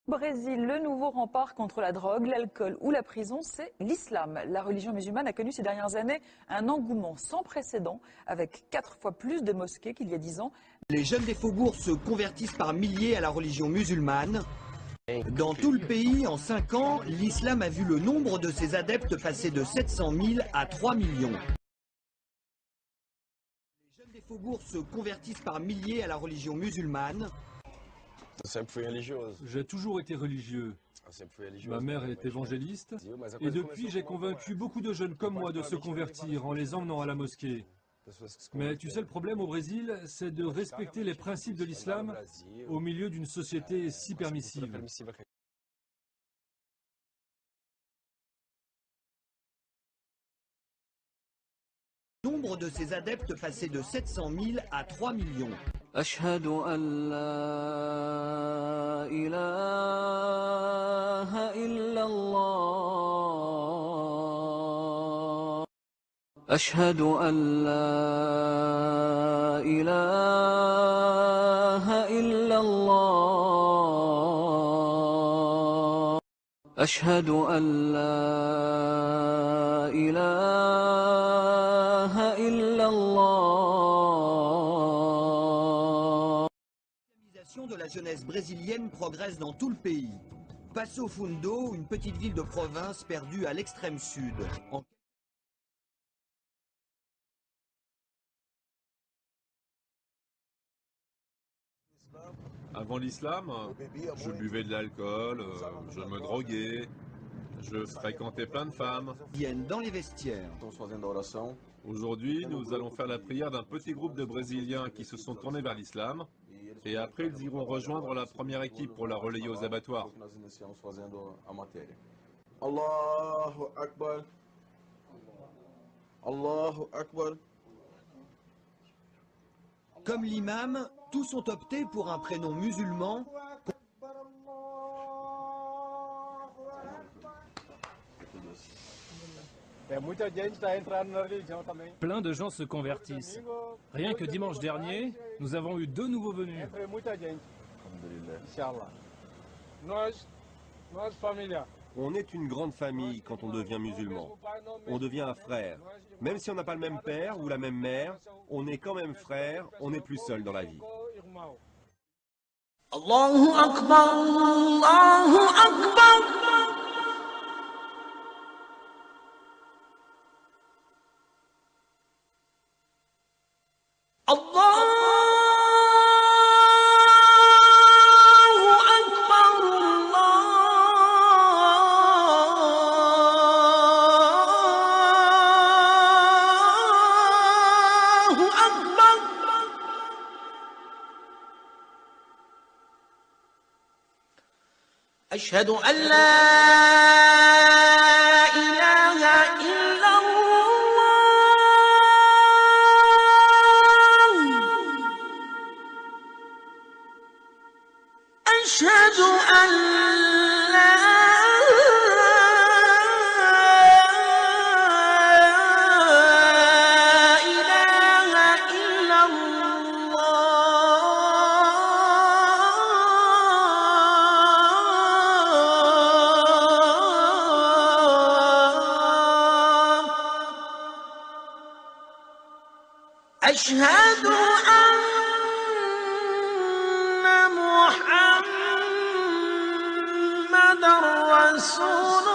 Au Brésil, le nouveau rempart contre la drogue, l'alcool ou la prison, c'est l'islam. La religion musulmane a connu ces dernières années un engouement sans précédent, avec 4 fois plus de mosquées qu'il y a 10 ans. Les jeunes des faubourgs se convertissent par milliers à la religion musulmane. Dans tout le pays, en 5 ans, l'islam a vu le nombre de ses adeptes passer de 700 000 à 3 millions. Les jeunes des faubourgs se convertissent par milliers à la religion musulmane. J'ai toujours été religieux. Ma mère est évangéliste et depuis j'ai convaincu beaucoup de jeunes comme moi de se convertir en les emmenant à la mosquée. Mais tu sais, le problème au Brésil, c'est de respecter les principes de l'islam au milieu d'une société si permissive. Le nombre de ses adeptes passé de 700 000 à 3 millions. أشهد أن لا إله إلا الله أشهد أن لا إله إلا الله أشهد أن لا إله إلا الله. L'islamisation de la jeunesse brésilienne progresse dans tout le pays. Passo Fundo, une petite ville de province perdue à l'extrême sud. Avant l'islam, je buvais de l'alcool, je me droguais, je fréquentais plein de femmes. Viennent dans les vestiaires. Aujourd'hui, nous allons faire la prière d'un petit groupe de Brésiliens qui se sont tournés vers l'islam. Et après, ils iront rejoindre la première équipe pour la relayer aux abattoirs. Allahu Akbar. Allahu Akbar. Comme l'imam, tous ont opté pour un prénom musulman. Plein de gens se convertissent. Rien que dimanche dernier, nous avons eu 2 nouveaux venus. On est une grande famille quand on devient musulman. On devient un frère. Même si on n'a pas le même père ou la même mère, on est quand même frère, on n'est plus seul dans la vie. Allahu Akbar, Allahu Akbar. أشهد أن لا إله إلا الله أشهد أن لا إله إلا أشهد أن محمدًا رسول